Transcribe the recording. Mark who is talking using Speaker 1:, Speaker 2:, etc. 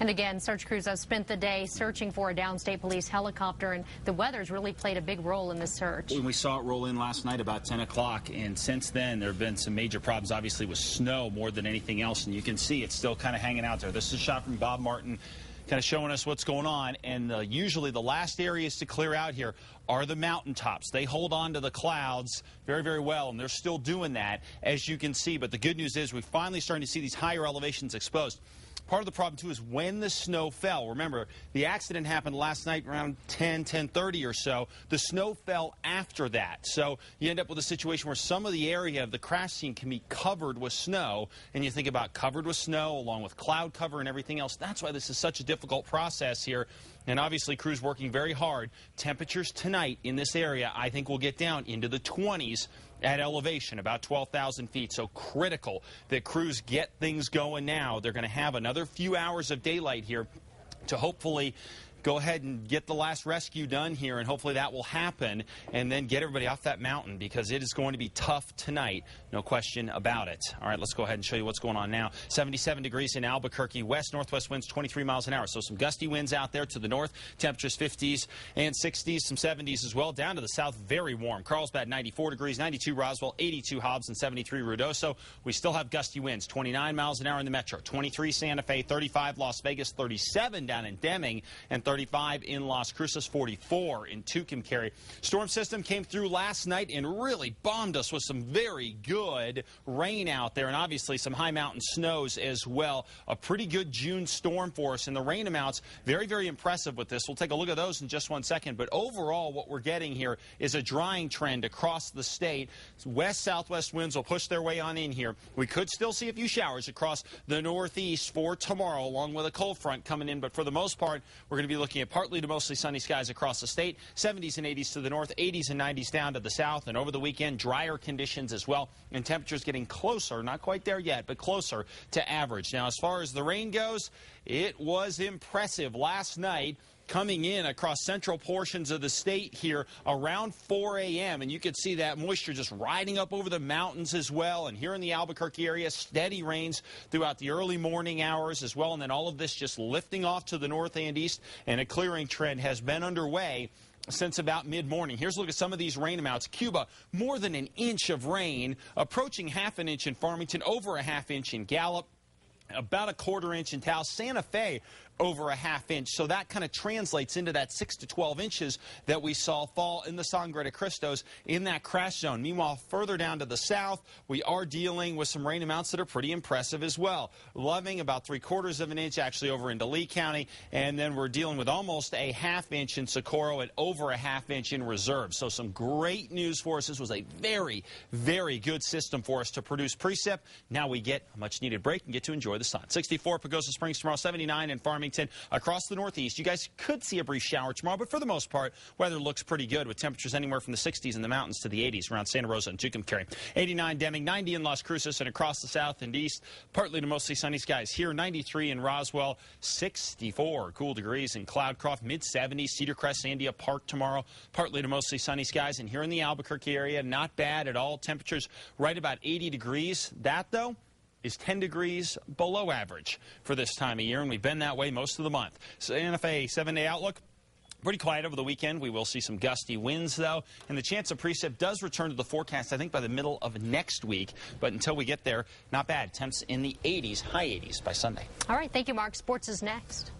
Speaker 1: And again, search crews have spent the day searching for a downstate police helicopter, and the weather's really played a big role in this search.
Speaker 2: When we saw it roll in last night about 10 o'clock, and since then there have been some major problems, obviously with snow more than anything else, and you can see it's still kind of hanging out there. This is a shot from Bob Martin, kind of showing us what's going on, and usually the last areas to clear out here are the mountaintops. They hold on to the clouds very, very well, and they're still doing that, as you can see. But the good news is we're finally starting to see these higher elevations exposed. Part of the problem, too, is when the snow fell. Remember, the accident happened last night around 10:30 or so. The snow fell after that. So you end up with a situation where some of the area of the crash scene can be covered with snow. And you think about covered with snow along with cloud cover and everything else. That's why this is such a difficult process here. And obviously, crews working very hard. Temperatures tonight in this area, I think, will get down into the 20s at elevation, about 12,000 feet. So critical that crews get things going now. They're going to have another few hours of daylight here to hopefully go ahead and get the last rescue done here, and hopefully that will happen, and then get everybody off that mountain, because it is going to be tough tonight, no question about it. All right, let's go ahead and show you what's going on now. 77 degrees in Albuquerque, west-northwest winds 23 miles an hour, so some gusty winds out there to the north. Temperatures 50s and 60s, some 70s as well. Down to the south, very warm. Carlsbad 94 degrees, 92 Roswell, 82 Hobbs, and 73 Ruidoso. We still have gusty winds, 29 miles an hour in the metro, 23 Santa Fe, 35 Las Vegas, 37 down in Deming, and 35 in Las Cruces, 44 in Tucumcari. Storm system came through last night and really bombed us with some very good rain out there, and obviously some high mountain snows as well. A pretty good June storm for us, and the rain amounts very, very impressive with this. We'll take a look at those in just 1 second, but overall what we're getting here is a drying trend across the state. West-southwest winds will push their way on in here. We could still see a few showers across the northeast for tomorrow, along with a cold front coming in, but for the most part we're going to be looking at partly to mostly sunny skies across the state, 70s and 80s to the north, 80s and 90s down to the south, and over the weekend, drier conditions as well, and temperatures getting closer, not quite there yet, but closer to average. Now, as far as the rain goes, it was impressive last night, coming in across central portions of the state here around 4 a.m. And you could see that moisture just riding up over the mountains as well. And here in the Albuquerque area, steady rains throughout the early morning hours as well. And then all of this just lifting off to the north and east. And a clearing trend has been underway since about mid-morning. Here's a look at some of these rain amounts. Cuba, more than an inch of rain, approaching half an inch in Farmington, over a half inch in Gallup, about a quarter inch in Taos. Santa Fe, over a half inch. So that kind of translates into that 6 to 12 inches that we saw fall in the Sangre de Cristos in that crash zone. Meanwhile, further down to the south, we are dealing with some rain amounts that are pretty impressive as well. Loving, about 3/4 of an inch actually over into Lee County, and then we're dealing with almost a half inch in Socorro and over a half inch in Reserve. So some great news for us. This was a very, very good system for us to produce precip. Now we get a much needed break and get to enjoy the sun. 64 Pagosa Springs tomorrow, 79 in Farmington. Across the northeast, you guys could see a brief shower tomorrow, but for the most part, weather looks pretty good with temperatures anywhere from the 60s in the mountains to the 80s around Santa Rosa and Tucumcari. 89 Deming, 90 in Las Cruces, and across the south and east, partly to mostly sunny skies. Here, 93 in Roswell, 64 cool degrees in Cloudcroft, mid-70s, Cedar Crest, Sandia Park tomorrow, partly to mostly sunny skies. And here in the Albuquerque area, not bad at all. Temperatures right about 80 degrees. That, though, is 10 degrees below average for this time of year, and we've been that way most of the month. Santa Fe 7-day outlook, pretty quiet over the weekend. We will see some gusty winds, though, and the chance of precip does return to the forecast, I think, by the middle of next week. But until we get there, not bad. Temps in the 80s, high 80s by Sunday.
Speaker 1: All right, thank you, Mark. Sports is next.